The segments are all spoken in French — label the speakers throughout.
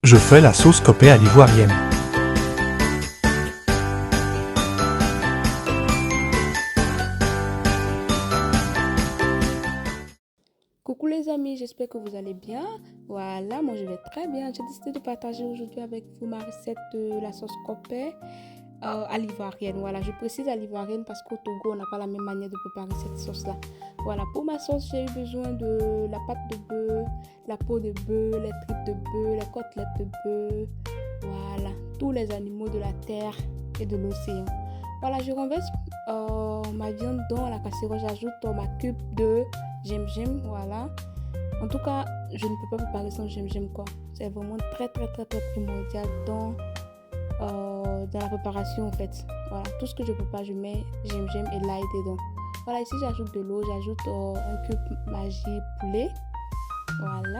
Speaker 1: Je fais la sauce copée à l'ivoirienne.
Speaker 2: Coucou les amis, j'espère que vous allez bien. Voilà, moi je vais très bien. J'ai décidé de partager aujourd'hui avec vous ma recette de la sauce copée à l'ivoirienne. Voilà, je précise à l'ivoirienne parce qu'au Togo, on n'a pas la même manière de préparer cette sauce-là. Voilà, pour ma sauce, j'ai eu besoin de la pâte de bœuf, la peau de bœuf, les tripes de bœuf, les côtelettes de bœuf. Voilà, tous les animaux de la terre et de l'océan. Voilà, je renverse ma viande dans la casserole. J'ajoute ma cube de gingembre, voilà. En tout cas, je ne peux pas préparer sans gingembre, quoi. C'est vraiment très primordial dans la préparation, en fait. Voilà, tout ce que je peux pas, je mets gingembre et l'ail dedans. Voilà, ici j'ajoute de l'eau, j'ajoute un cube Maggi poulet, voilà,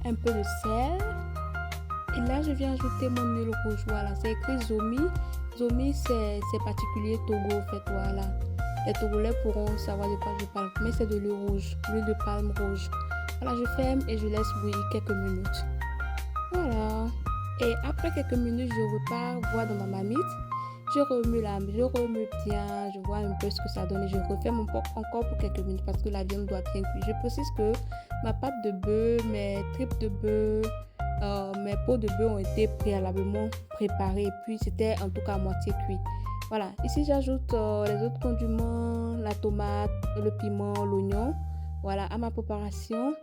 Speaker 2: un peu de sel. Et là, je viens ajouter mon huile rouge, voilà, c'est écrit Zomi. Zomi, c'est particulier Togo, en fait, voilà. Les Togolais pourront savoir de quoi je parle, mais c'est de l'huile rouge, l'huile de palme rouge. Voilà, je ferme et je laisse bouillir quelques minutes. Voilà. Et après quelques minutes, je repars voir dans ma marmite. Je remue bien, je vois un peu ce que ça donne et je referme encore pour quelques minutes parce que la viande doit bien cuire. Je précise que ma pâte de bœuf, mes tripes de bœuf, mes peaux de bœuf ont été préalablement préparées et puis c'était en tout cas à moitié cuit. Voilà, ici j'ajoute les autres condiments, la tomate, le piment, l'oignon, voilà, à ma préparation.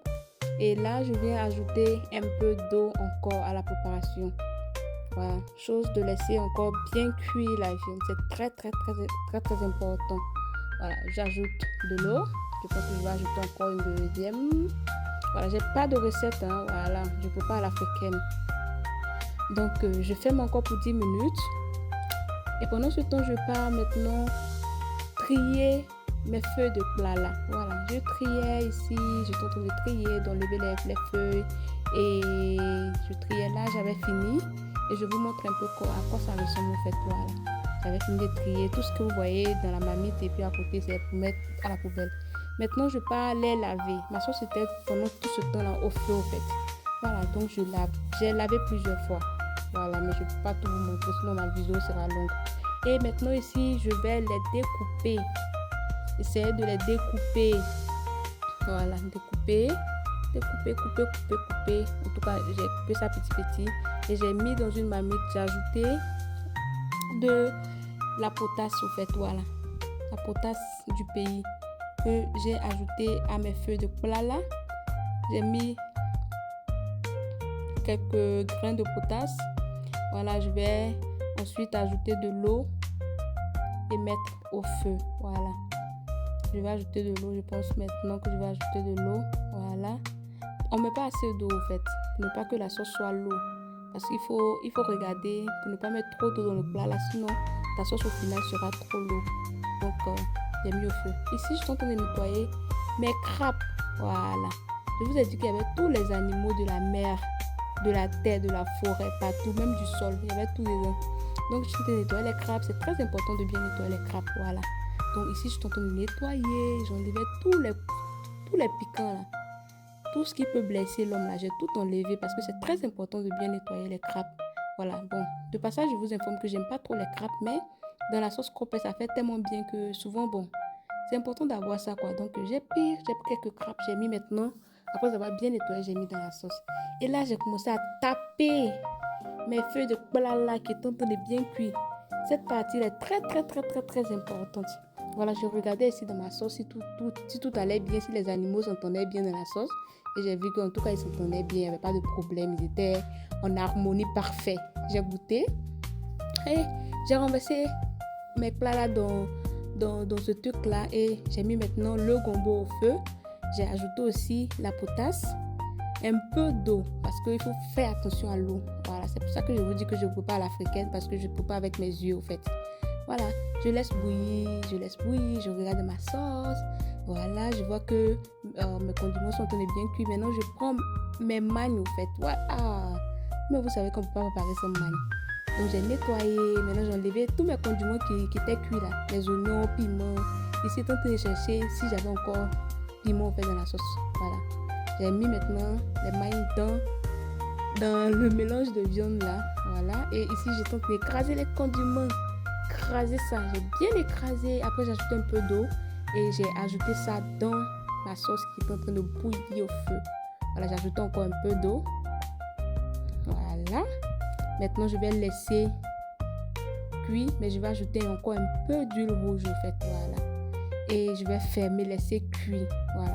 Speaker 2: Et là, je viens ajouter un peu d'eau encore à la préparation. Voilà, chose de laisser encore bien cuire la viande, c'est très important. Voilà, j'ajoute de l'eau, je pense que je vais ajouter encore une deuxième. Voilà, j'ai pas de recette, hein, voilà, je peux pas à l'africaine. Donc, je ferme encore pour 10 minutes. Et pendant ce temps, je pars maintenant trier mes feuilles de plat là. Voilà, je triais ici, j'étais en train de trier, d'enlever les feuilles. Et je triais là, j'avais fini. Et je vous montre un peu à quoi ça ressemble en fait. Voilà, j'avais fini de trier tout ce que vous voyez dans la marmite et puis à côté, c'est pour mettre à la poubelle. Maintenant, je pars les laver. Ma sauce était pendant tout ce temps là au feu en fait. Voilà, donc je lave. J'ai lavé plusieurs fois. Voilà, mais je ne peux pas tout vous montrer, sinon ma vidéo sera longue. Et maintenant ici, je vais les découper. Essayer de les découper. Voilà, couper. En tout cas, j'ai coupé ça petit. Et j'ai mis dans une marmite, j'ai ajouté de la potasse au fait, voilà. La potasse du pays que j'ai ajouté à mes feuilles de plat là. J'ai mis quelques grains de potasse. Voilà, je vais ensuite ajouter de l'eau et mettre au feu. Voilà. Je vais ajouter de l'eau. Je pense maintenant que je vais ajouter de l'eau. Voilà. On ne met pas assez d'eau en fait. Pour ne pas que la sauce soit l'eau. Parce qu'il faut regarder pour ne pas mettre trop d'eau dans le plat là. Sinon, la sauce au final sera trop l'eau. Donc, j'ai mis au feu. Ici, je suis en train de nettoyer mes crabes. Voilà. Je vous ai dit qu'il y avait tous les animaux de la mer, de la terre, de la forêt, partout, même du sol. Il y avait tout dedans. Donc, je suis en train de nettoyer les crabes. C'est très important de bien nettoyer les crabes. Voilà. Donc, ici, je suis en train de nettoyer. J'enlevais tous les piquants là. Tout ce qui peut blesser l'homme là, j'ai tout enlevé parce que c'est très important de bien nettoyer les crabes. Voilà. Bon, de passage, je vous informe que j'aime pas trop les crabes, mais dans la sauce copée, ça fait tellement bien que souvent, bon, c'est important d'avoir ça quoi. Donc, j'ai pris quelques crabes. J'ai mis maintenant, après avoir bien nettoyé, j'ai mis dans la sauce. Et là, j'ai commencé à taper mes feuilles de plat là qui sont en train de bien cuire. Cette partie est très importante. Voilà, je regardais ici dans ma sauce si tout allait bien, si les animaux s'entendaient bien dans la sauce. Et j'ai vu qu'en tout cas, ils s'entendaient bien, il n'y avait pas de problème. Ils étaient en harmonie parfaite. J'ai goûté et j'ai renversé mes plats là dans ce truc là et j'ai mis maintenant le gombo au feu. J'ai ajouté aussi la potasse, un peu d'eau parce qu'il faut faire attention à l'eau. Voilà, c'est pour ça que je vous dis que je ne peux pas à l'africaine parce que je ne peux pas avec mes yeux au fait. Voilà, je laisse bouillir, je regarde ma sauce. Voilà, je vois que mes condiments sont en train de bien cuire. Maintenant, je prends mes magnes au fait. Voilà. Mais vous savez qu'on ne peut pas préparer sans magne. Donc, j'ai nettoyé. Maintenant, j'ai enlevé tous mes condiments qui étaient cuits là. Les oignons, piments. Ici, je suis en train de chercher si j'avais encore piment au fait dans la sauce. Voilà. J'ai mis maintenant les magnes dans dans le mélange de viande là. Voilà. Et ici, je tente d'écraser les condiments. Écraser ça. J'ai bien écrasé. Après, j'ai ajouté un peu d'eau. Et j'ai ajouté ça dans ma sauce qui est en train de bouillir au feu. Voilà, j'ai ajouté encore un peu d'eau. Voilà. Maintenant, je vais le laisser cuire. Mais je vais ajouter encore un peu d'huile rouge en fait. Voilà. Et je vais fermer, laisser cuire. Voilà.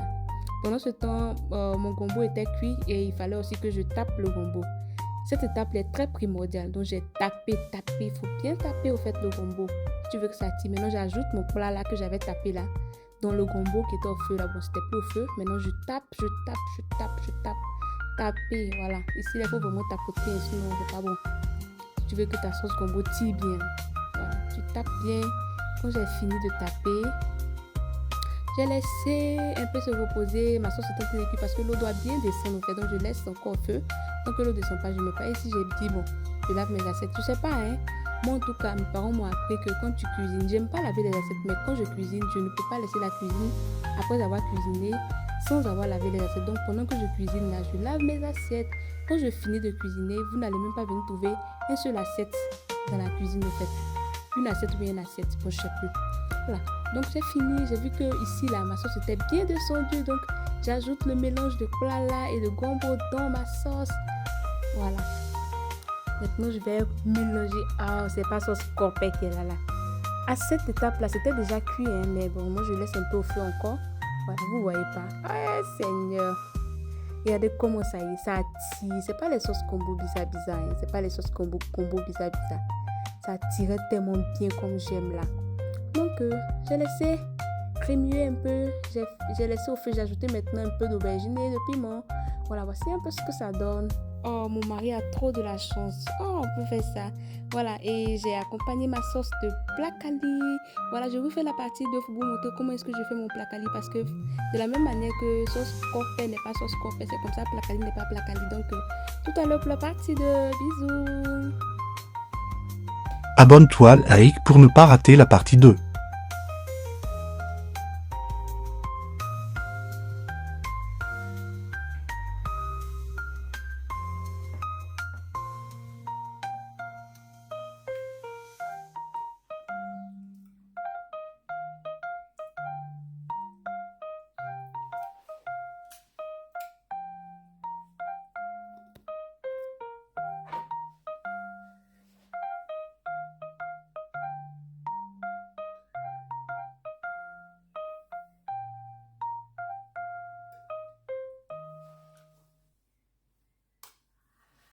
Speaker 2: Pendant ce temps, mon gombo était cuit et il fallait aussi que je tape le gombo. Cette étape est très primordiale. Donc, j'ai tapé. Il faut bien taper au fait le gombo. Si tu veux que ça tire. Maintenant, j'ajoute mon plat là que j'avais tapé là. Dans le gombo qui était au feu là. Bon, c'était plus au feu. Maintenant, je tape. Taper, voilà. Ici, il faut vraiment tapoter. Sinon, c'est pas bon. Si tu veux que ta sauce gombo tire bien. Voilà. Tu tapes bien. Quand j'ai fini de taper, j'ai laissé un peu se reposer. Ma sauce est en train de cuire parce que l'eau doit bien descendre en fait. Donc, je laisse encore au feu. Tant que l'eau ne descend pas, je ne mets pas. Et si j'ai dit, bon, je lave mes assiettes. Tu sais pas, hein. Moi, en tout cas, mes parents m'ont appris que quand tu cuisines, j'aime pas laver les assiettes. Mais quand je cuisine, je ne peux pas laisser la cuisine après avoir cuisiné sans avoir lavé les assiettes. Donc, pendant que je cuisine là, je lave mes assiettes. Quand je finis de cuisiner, vous n'allez même pas venir trouver un seul assiette dans la cuisine en fait. Une assiette ou bien une assiette, bon, je sais plus. Voilà. Donc, j'ai fini. J'ai vu que ici, là, ma sauce était bien descendue. Donc, j'ajoute le mélange de plat là et de gombo dans ma sauce. Voilà. Maintenant, je vais mélanger. Ah, c'est pas sauce corpée qui est là. À cette étape-là, c'était déjà cuit, hein, mais bon, moi, je laisse un peu au feu encore. Voilà, vous voyez pas. Ah, Seigneur. Regardez comment ça y est, ça tire. C'est pas les sauces combo bizarre. Hein. C'est pas les sauces combo bizarre. Ça tirait tellement bien comme j'aime là. Donc, j'ai laissé crémuer un peu. J'ai laissé au feu. J'ai ajouté maintenant un peu d'aubergine et de piment. Voilà, voici un peu ce que ça donne. Oh, mon mari a trop de la chance. Oh, on peut faire ça. Voilà, et j'ai accompagné ma sauce de placali. Voilà, je vous fais la partie 2 pour vous montrer comment est-ce que je fais mon placali. Parce que de la même manière que sauce corpée n'est pas sauce corpée, c'est comme ça, placali n'est pas placali. Donc, tout à l'heure pour la partie 2. Bisous.
Speaker 1: Abonne-toi, like pour ne pas rater la partie 2.